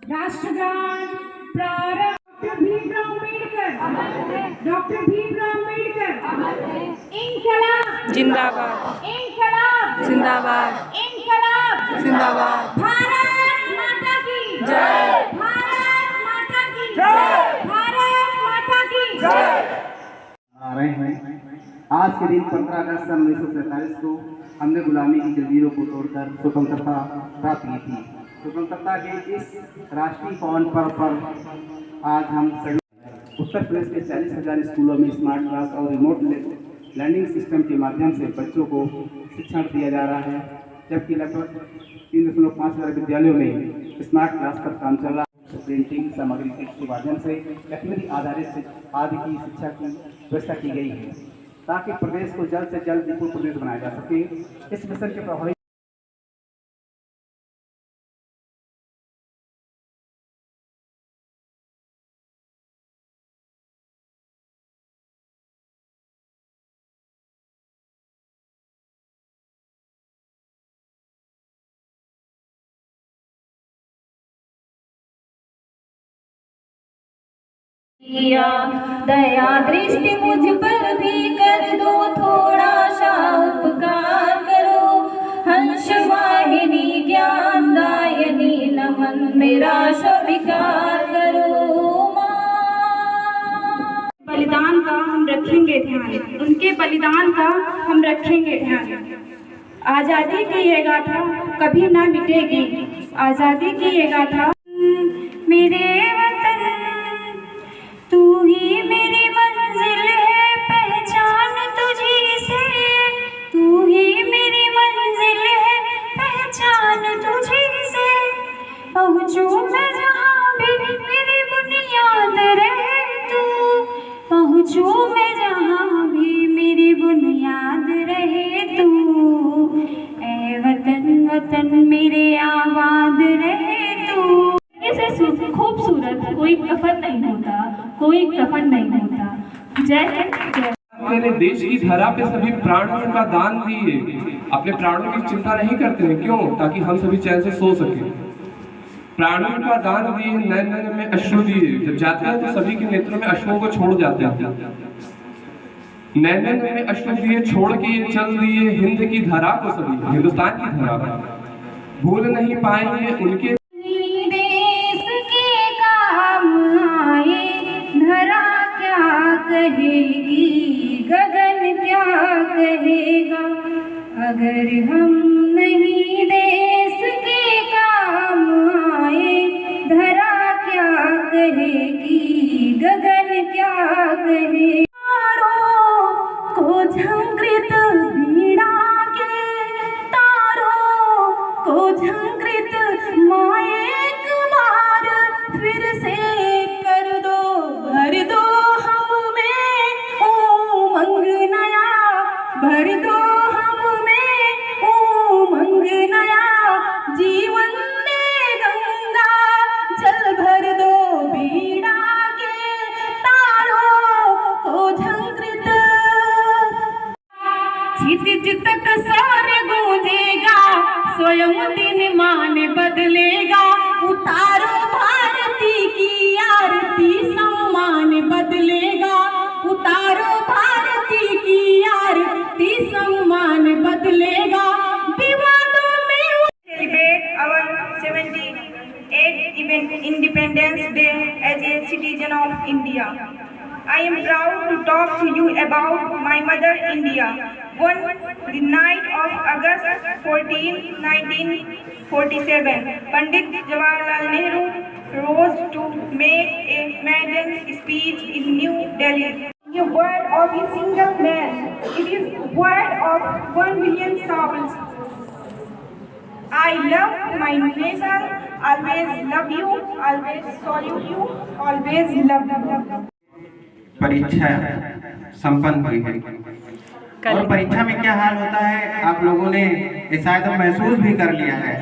राष्ट्रगान प्रारंभ। Doctor Bhimrao Ambedkar, doctor Bhimrao Ambedkar. इंकलाब जिंदाबाद, इंकलाब जिंदाबाद, इंकलाब जिंदाबाद। भारत माता की जय, भारत माता की जय, भारत माता की जय। आ रहे हैं। आज के दिन 15 अगस्त सन 1947 को हमने गुलामी की जंजीरों को तोड़कर स्वतंत्रता प्राप्त की थी। स्वतंत्रता के इस राष्ट्रीय पावन पर्व पर आज हम सभी उत्तर प्रदेश के 40,000 स्कूलों में स्मार्ट क्लास और रिमोट लर्निंग सिस्टम के माध्यम से बच्चों को शिक्षण दिया जा रहा है, जबकि लगभग 3.5 हज़ार विद्यालयों में स्मार्ट क्लास पर काम चल रहा है। प्रिंटिंग सामग्री के माध्यम से तकनीकी आधारित आदि की शिक्षा की व्यवस्था की गई है, ताकि प्रदेश को जल्द से जल्द विपुल प्रदेश बनाया जा सके। इस मिशन के प्रभावी दया दृष्टि मुझ पर भी कर दो, थोड़ा सा उपकार करो। हंस वाहिनी ज्ञान दायनी नमन मेरा स्वीकार करो। बलिदान का हम रखेंगे ध्यान, उनके बलिदान का हम रखेंगे ध्यान। आज़ादी की ये गाथा कभी ना मिटेगी, आज़ादी की ये गाथा। मेरे वतन तू ही मेरी मंजिल है, पहचान तुझी से। तू ही मेरी मंजिल है, पहचान तुझी से। पहुँचूं मैं जहाँ भी मेरी बुनियाद रहे तू। पहुँचूं मैं जहाँ भी मेरी बुनियाद रहे तू। ऐ वतन वतन मेरे आबाद रहे तू। ऐसे खूबसूरत कोई कफन नहीं होता, कोई कफन नहीं होता। जय हिंद जय। मैंने देश की धरा पे सभी प्राणों का दान दिए, अपने प्राणों की चिंता नहीं करते हैं। क्यों? ताकि हम सभी चैन से सो सके। प्राणों का दान दिए, नैन नैन में अश्रु दिए। जब जाते हैं तो सभी के नेत्रों में अश्रुओं को छोड़ जाते हैं। नैन नैन में अश्रु दिए, छोड़ के ये चल दिए हिंद की धरा को सभी, हिंदुस्तान की धरा। भूल नहीं पाएंगे उनके कहेगी गगन क्या कहेगा। अगर हम नहीं देश के काम आए, धरा क्या कहेगी गगन क्या कहेगा। तारों को झंकृत बीड़ा के, तारों को झंकृत माए एक बार फिर से कर दो, भर दो भर दो हम में उमंग नया। जीवन में गंगा जल भर दो बीड़ा के, तारों को झंकृत। क्षितिज तक सौर गूंजेगा, स्वयं दिन मान बदलेगा। उतारो भारती की आरती, सम्मान बदलेगा। उतारो भारती की आरती, सम्मान बदलेगा। विवादों में Celebrate our 78th Independence Day as a citizen of India. I am proud to talk to you about my mother India. On the night of August 14, 1947, Pandit Jawaharlal Nehru rose to make a maiden speech in New Delhi. A word of a single man, it is word of 1 million souls. I love my nation, always love you, always salute you, always love you. परीक्षा संपन्न हुई है और परीक्षा में क्या हाल होता है आप लोगों ने शायद महसूस भी कर लिया है।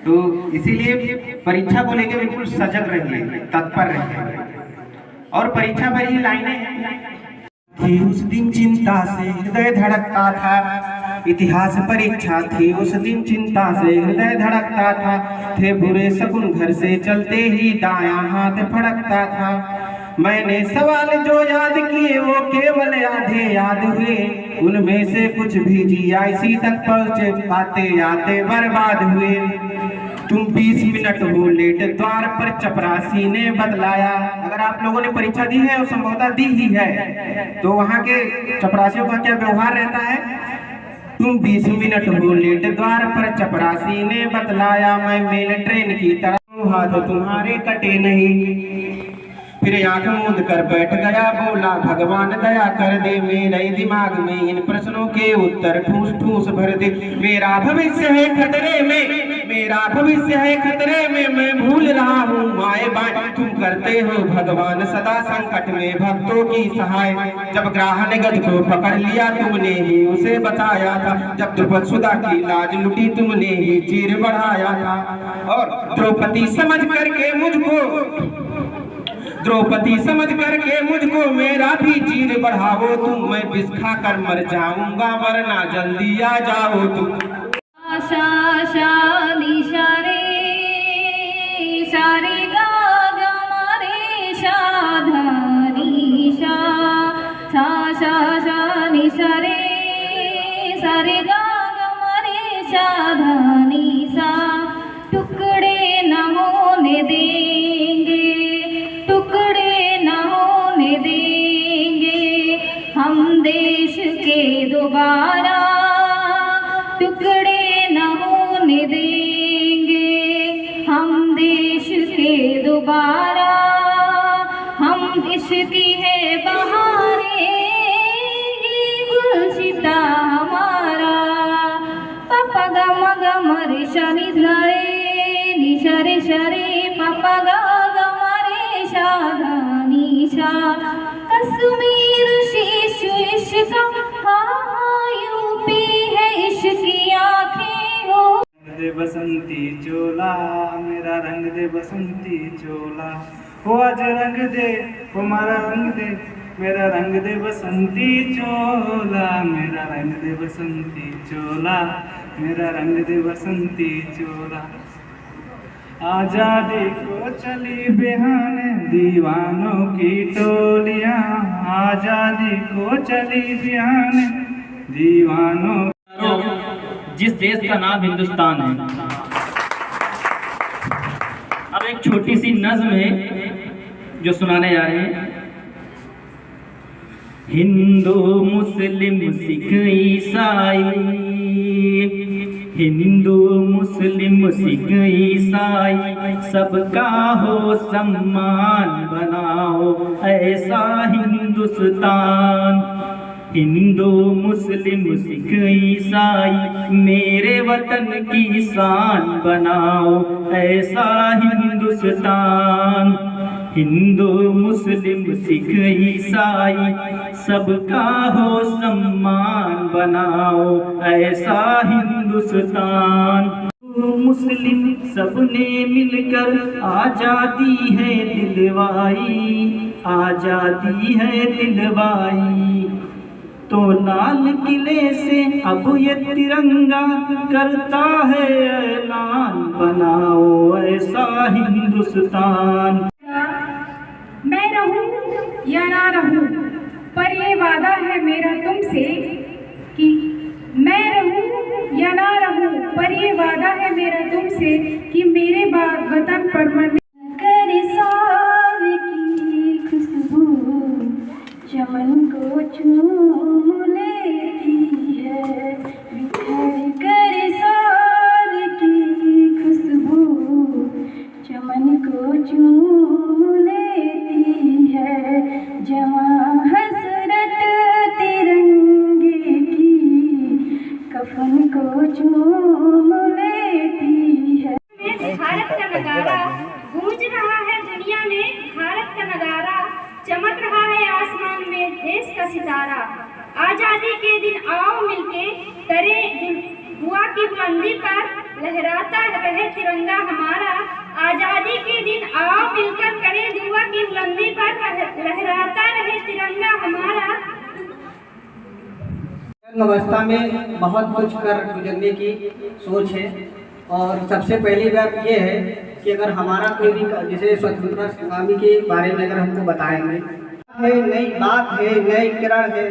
तो इसीलिए परीक्षा को लेकर बिल्कुल सजग रहिए, तत्पर रहिए। और परीक्षा भरी लाइनें उस दिन चिंता से हृदय धड़कता था, इतिहास परीक्षा थी उस दिन, चिंता से हृदय धड़कता था। थे बुरे शकुन घर से चलते ही दायां हाथ फड़कता था। मैंने सवाल जो याद किए वो केवल आधे याद हुए, उनमें से कुछ भी GIC तक पहुंचे, आते आते बर्बाद हुए। तुम 20 मिनट हो लेट, द्वार पर चपरासी ने बतलाया। अगर आप लोगों ने परीक्षा दी है और संभवतः दी ही है, तो वहाँ के चपरासियों का क्या व्यवहार रहता है? तुम 20 मिनट हो लेट, द्वार पर चपरासी ने बतलाया। मैं मेल ट्रेन की तरह, हाथ तुम्हारे कटे नहीं। फिर आंख मूंद कर बैठ गया, बोला भगवान दया कर दे, मेरे दिमाग में इन प्रश्नों के उत्तर ठूस ठूस भर दे। मेरा भविष्य है खतरे में, मेरा भविष्य है खतरे में, मैं भूल रहा हूँ माए बाएं। तुम करते हो भगवान सदा संकट में भक्तों की सहाय। जब ग्राह ने गज को पकड़ लिया तुमने ही उसे बताया था, जब द्रुपद सुधा की लाज लुटी तुमने ही चीर बढ़ाया था। और द्रौपदी समझ करके मुझको, द्रौपदी समझ करके मुझको मेरा भी चीर बढ़ाओ तुम, मैं विष खा कर मर जाऊंगा, वरना जल्दी आ जाओ तुम। आशा शा निशा रे सा रे गा गा मा रे शा धा नी शा सा शा शा निशा रे सा रे गा गा मा रे शा धा नी सा। टुकड़े न होने देंगे, टुकड़े न होने देंगे हम देश के दोबारा, टुकड़े न होने देंगे हम देश के दोबारा। हम इसकी है बहारें, ये गुलशिता हमारा। पापा गा मा गा मा रे शा नि धा रे नि शा रे शा रे, पापा गा गा मा रे शा धा नि शा। कश्मीर शीश इश्क, हाँ यूपी है इश्क की आँखें हो। दे बसंती चोला मेरा, रंग दे बसंती चोला, हो आज रंग दे हमारा रंग दे, मेरा रंग दे बसंती चोला, मेरा रंग दे बसंती चोला, मेरा रंग दे बसंती चोला। आजादी को चली बिहाने दीवानों की टोलियां, आजादी को चली बिहाने दीवानों। जिस देश का नाम हिंदुस्तान है, अब एक छोटी सी नज्म है जो सुनाने जा रहे हैं। हिंदू मुस्लिम सिख ईसाई, हिंदू मुस्लिम सिख ईसाई, सबका हो सम्मान बनाओ ऐसा हिंदुस्तान। हिंदू मुस्लिम सिख ईसाई, मेरे वतन की शान बनाओ ऐसा हिंदुस्तान। हिंदू मुस्लिम सिख ईसाई, सबका हो सम्मान बनाओ ऐसा हिंदुस्तान। मुस्लिम सबने मिलकर आजादी है दिलवाई, आजादी है दिलवाई। तो लाल किले से अब ये तिरंगा करता है ऐलान, बनाओ ऐसा हिंदुस्तान। मैं रहूं या ना रहूं, पर ये वादा है मेरा तुमसे कि मैं रहूं या ना रहूं, पर ये वादा है मेरा तुमसे कि मेरे वतन पर मन कर साल की खुशबू चमन को चूम लेती है, बिखर कर साल की खुशबू चमन को चूम लेती है। जवां हसरत तिरंगे की कफन को चूम लेती है। भारत का नगारा गूंज रहा है दुनिया में, भारत का नगारा चमक रहा है आसमान में देश का सितारा। आजादी के दिन आओ मिलके करे दुआ की बुलंदी पर, लहराता रहे तिरंगा हमारा। आजादी के दिन आओ मिलकर करे दुआ की बुलंदी पर, लहराता रहे तिरंगा हमारा। अवस्था में बहुत कुछ कर गुजरने की सोच है। और सबसे पहली बात ये है कि अगर हमारा कोई भी जैसे स्वतंत्रता संग्रामी के बारे में अगर हमको बताएंगे है, नई बात है, नई किरण है,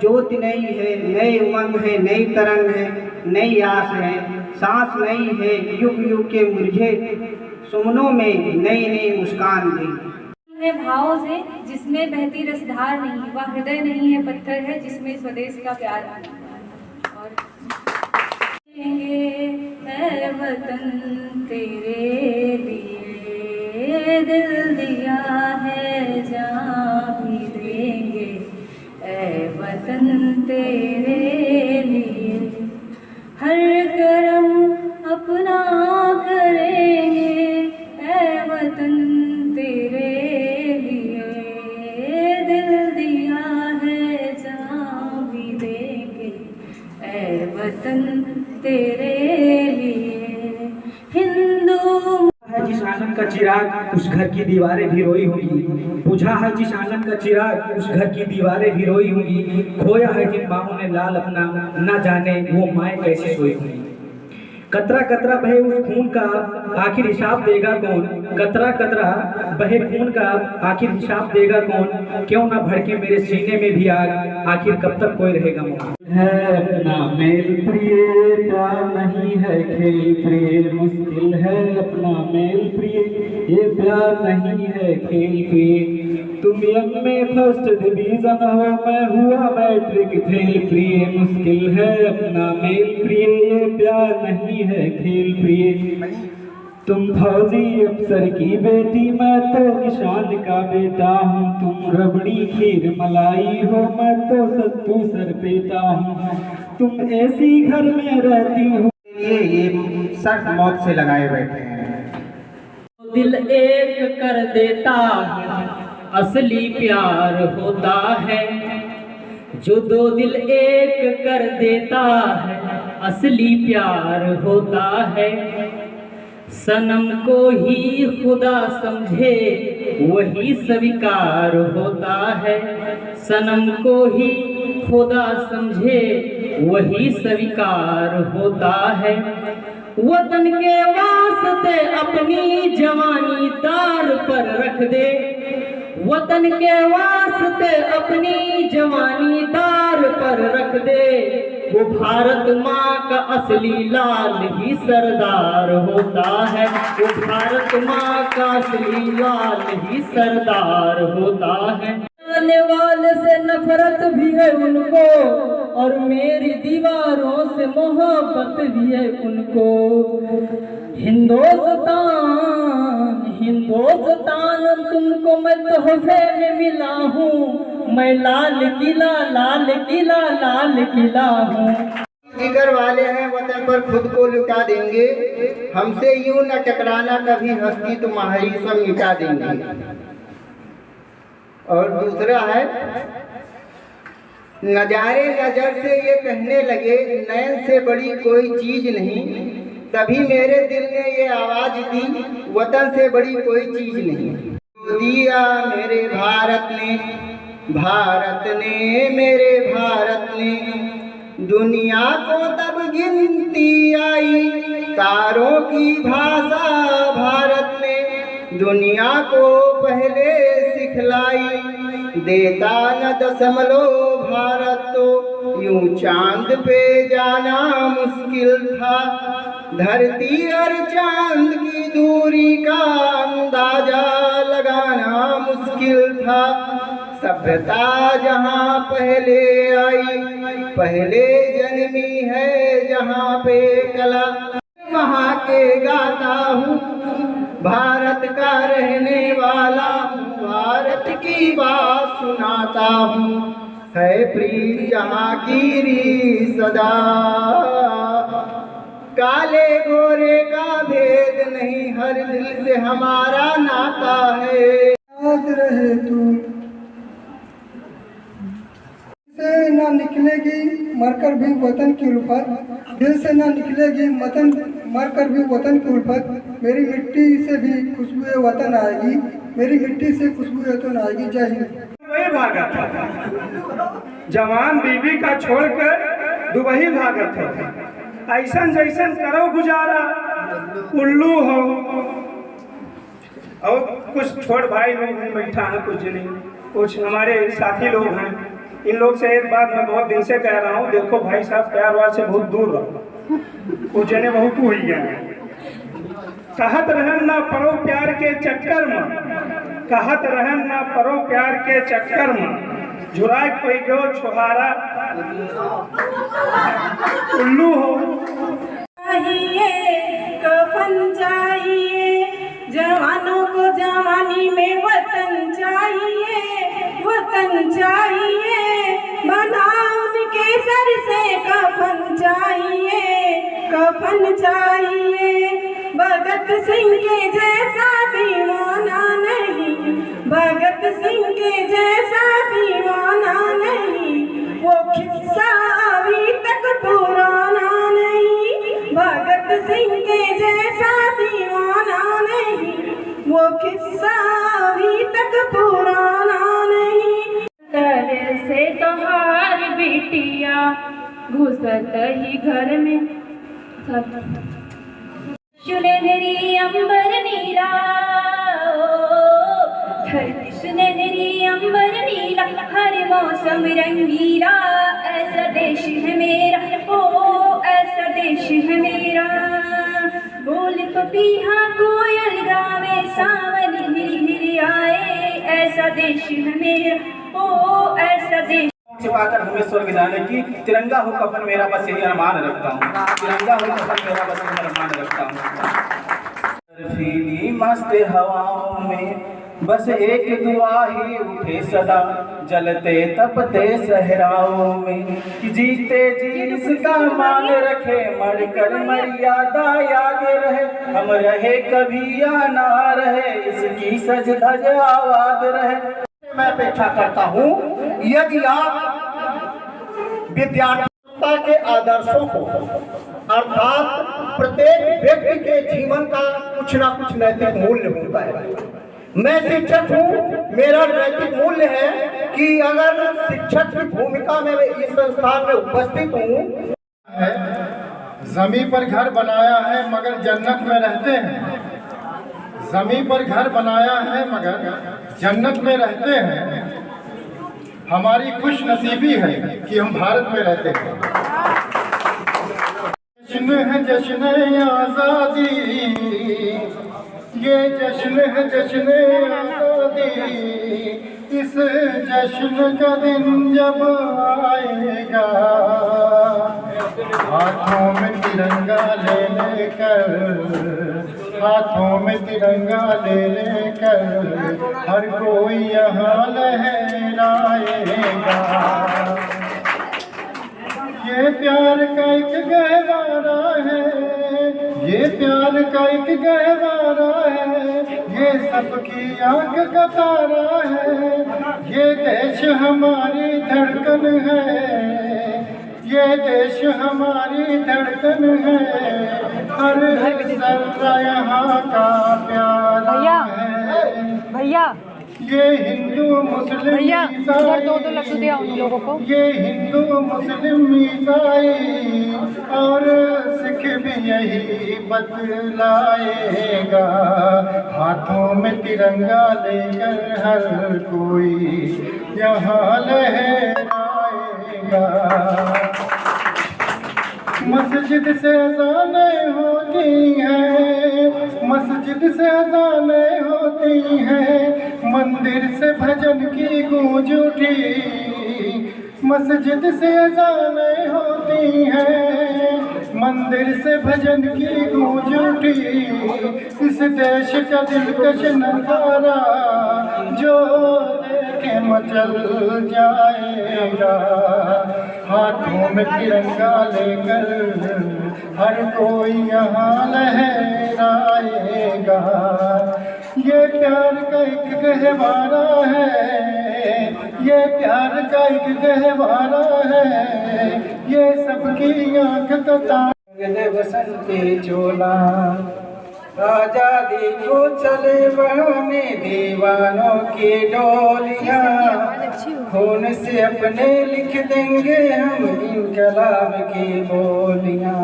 ज्योति नई है, नई उमंग है, नई तरंग है, नई आस है, सांस नई है, युग युग के मुरझे सुमनों में नई नई मुस्कान दी। भाव से जिसमें बहती रसधार नहीं, वह हृदय नहीं है पत्थर है जिसमें स्वदेश का प्यार नहीं। और है वतन तेरे लिए दिल दिया है जान भी देंगे, ऐ वतन तेरे लिए हर करम अपना करेंगे, ऐ वतन तेरे लिए दिल दिया है जान भी देंगे, ऐ वतन तेरे लिए। हिंदू है जिस आंगन का चिराग उस घर की दीवारें भी रोई होंगी, बुझा है जिस आंगन का चिराग उस घर की दीवारें भी रोई होंगी, खोया है जिन बाहों ने लाल अपना न जाने वो माए कैसे सोई होंगी। कतरा कतरा बहे उस खून का आखिर हिसाब देगा कौन, कतरा कतरा बहे खून का आखिर हिसाब देगा कौन, क्यों ना भड़के मेरे सीने में भी आग, आखिर कब तक कोई रहेगा मौन। है अपना मेल प्रिय प्यार नहीं है खेल प्रिय, मुश्किल है अपना मेल प्रिय ये प्यार नहीं है खेल प्रिय। तुम यंग में फर्स्ट डिवीजन हो मैं हुआ मैट्रिक फेल प्रिय, मुश्किल है अपना मेल प्रिय ये प्यार नहीं है खेल प्रिय। तुम फौजी अफसर की बेटी मैं तो किसान का बेटा हूँ, तुम रबड़ी खीर मलाई हो मैं तो सत्तू सर पेटा हूँ, तुम ऐसी घर में रहती हो ये सख्त मौत से लगाए बैठे हैं। दिल एक कर देता है असली प्यार होता है, जो दो दिल एक कर देता है असली प्यार होता है। सनम को ही खुदा समझे वही स्वीकार होता है, सनम को ही खुदा समझे वही स्वीकार होता है। वतन के वास्ते अपनी जवानी दार पर रख दे, वतन के वास्ते अपनी जवानी दार पर रख दे, वो भारत माँ का असली लाल ही सरदार होता है, वो भारत माँ का असली लाल ही सरदार होता है। आने वाले से नफरत भी है उनको और मेरी दीवारों से मोहब्बत भी है उनको। हिंदुस्तान हिंदुस्तान तुमको मैं तोहफे में मिला हूँ, मैं लाल किला लाल किला लाल किला हूँ। जिगर वाले हैं वतन पर खुद को लुटा देंगे, हमसे यूं न टकराना कभी हस्ती तुम्हारी सब मिटा देंगे। और दूसरा है नजारे नजर से ये कहने लगे नयन से बड़ी कोई चीज नहीं, तभी मेरे दिल ने ये आवाज दी वतन से बड़ी कोई चीज नहीं। दिया मेरे भारत ने, भारत ने मेरे भारत ने, दुनिया को तब गिनती आई तारों की भाषा भारत ने, दुनिया को पहले सिखलाई देता न दशमलव भारत तो यूं चांद पे जाना मुश्किल था, धरती और चांद की दूरी का अंदाजा लगाना मुश्किल था। सभ्यता जहाँ पहले आई पहले जन्मी है जहाँ पे कला, वहाँ के गाता हूँ भारत का रहने वाला हूँ, भारत की बात सुनाता हूँ, है प्रीत जहाँ की री सदा, काले गोरे का भेद नहीं हर दिल से हमारा नाता है। याद रहे तू से ना निकलेगी मरकर भी वतन की उल्फत, दिल से ना निकलेगी वतन मरकर भी वतन की उल्फत, मेरी मिट्टी से भी खुशबू वतन आएगी, मेरी मिट्टी से खुशबू वतन आएगी। जय हिंद। वही भागा था जवान बीवी का छोड़कर दुबई भागत हो, ऐसन जैसन करो गुजारा उल्लू हो। और कुछ छोट भाई लोग हैं बैठा हैं, कुछ नहीं, कुछ हमारे साथी लोग हैं। इन लोग से एक बात मैं बहुत दिन से कह रहा हूँ, देखो भाई साहब प्यार वार से बहुत दूर रहो, कुछ जने बहुत हुई गए। कहत रहन ना परो प्यार के चक्कर में, कहत रहन ना परो प्यार के चक्कर में, झुराए कोई गो छुहारा उल्लू हो। चाहिए कफन चाहिए, जवानों को जवानी में वतन चाहिए, वतन चाहिए, बना उनके सर से कफन चाहिए, कफन चाहिए। भगत सिंह के जैसा दीवाना नहीं, भगत सिंह के जैसा दीवाना नहीं, वो किस्सा अभी तक पुराना नहीं। भगत सिंह के जैसा दीवाना नहीं, वो किस्सा अभी तक पुराना नहीं। घर से तोहार बिटिया घुसत ही घर में, सुनहरी अंबर नीला, धरती सुनहरी अंबर नीला, हर मौसम रंगीला, ऐसा देश है मेरा, ओ ऐसा देश है मेरा। बोल पपीहा कोयल गावे, सावन हिरी हिरी आए, ऐसा देश है मेरा, ओ ऐसा देश। छिपाकर हमें स्वर्ग जाने की, तिरंगा हो कफन मेरा, बस यही अरमान रखता हूँ, तिरंगा हो कफन मेरा, बस यही अरमान रखता हूँ। बर्फीली मस्त हवाओं में बस एक दुआ ही उठे सदा, जलते तपते सहराओं में, कि जीते जी इसका मान रखे, मर कर मर्यादा याद रहे, हम रहे कभी या ना रहे, इसकी सज धज आवाज रहे। मैं अपेक्षा करता हूँ यदि आप विद्यार्थी के आदर्शों को, अर्थात प्रत्येक व्यक्ति के जीवन का कुछ ना कुछ नैतिक मूल्य होता है। मैं शिक्षक हूँ, मेरा नैतिक मूल्य है कि अगर शिक्षक की भूमिका में इस संस्थान में उपस्थित हूँ। जमीन पर घर बनाया है मगर जन्नत में रहते हैं, जमीन पर घर बनाया है मगर जन्नत में रहते हैं। हमारी खुश नसीबी है कि हम भारत में रहते हैं। जश्न है जश्न आज़ादी, ये जश्न है जश्न आज़ादी, इस जश्न का दिन जब आएगा, हाथों में तिरंगा ले लेकर, हाथों में तिरंगा ले लेकर, हर कोई यहाँ लहराएगा। ये प्यार का एक गहवारा है, ये प्यार का एक गहवारा है, ये सबकी आंख का तारा है, ये देश हमारी धड़कन है, ये देश हमारी धड़कन है, हर जर्रा यहाँ का प्यारा है। भैया ये हिंदू मुस्लिम ईसाई, लोगों को ये हिंदू मुस्लिम ईसाई और सिख भी यही बतलाएगा, हाथों में तिरंगा लेकर हर कोई यहाँ लहराएगा। मस्जिद से अज़ानें होती हैं, मस्जिद से अज़ानें होती हैं, मंदिर से भजन की गूंज उठी, मस्जिद से अज़ानें होती हैं, मंदिर से भजन की गूंज उठी, इस देश का दिलकश नजारा जो देखे मचल जाएगा, हाथों में तिरंगा लेकर हर कोई यहाँ लहराएगा। ये प्यार का एक गहवारा है, ये प्यार का एक गहवारा है, ये सबकी आँख का तारा। बसंती चोला आजादी को चले बहाने दीवानों की डोलियां, खून से अपने लिख देंगे हम इंकलाब की बोलियां।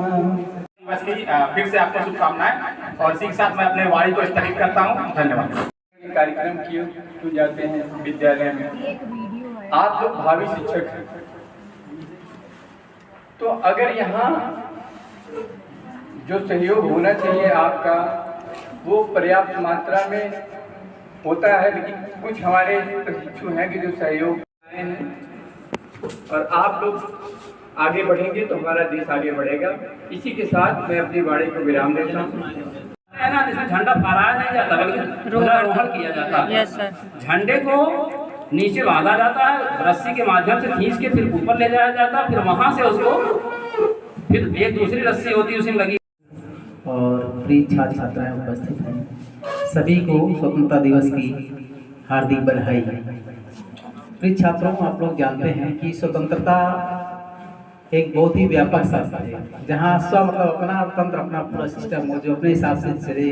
बस की फिर से आपको शुभकामनाएं और इसी के साथ मैं अपने वाणी को स्थगित करता हूँ। धन्यवाद। कार्यक्रम किए जाते हैं विद्यालय में। आप लोग भावी शिक्षक हैं, तो अगर यहाँ जो सहयोग होना चाहिए आपका वो पर्याप्त मात्रा में होता है, लेकिन कुछ हमारे प्रशिक्षु हैं कि जो सहयोग और आप लोग आगे बढ़ेंगे तो हमारा देश आगे बढ़ेगा। इसी के साथ मैं अपनी वाणी को विराम देता हूँ। है ना, जिसमें झंडा फहराया नहीं जाता बल्कि ध्वजारोहण किया जाता है। झंडे को नीचे बांधा जाता है, रस्सी के माध्यम से खींच के फिर ऊपर ले जाया जाता है, फिर वहां से उसको फिर एक दूसरी रस्सी होती है उसमें लगी। और प्रिय छात्र छात्राएं उपस्थित हैं, सभी को स्वतंत्रता दिवस की हार्दिक बधाई। प्रिय छात्रों, आप लोग जानते हैं कि स्वतंत्रता एक बहुत ही व्यापक शब्द है, जहाँ स्व मतलब अपना तंत्र, अपना पूरा सिस्टम हो जो अपने हिसाब से चले,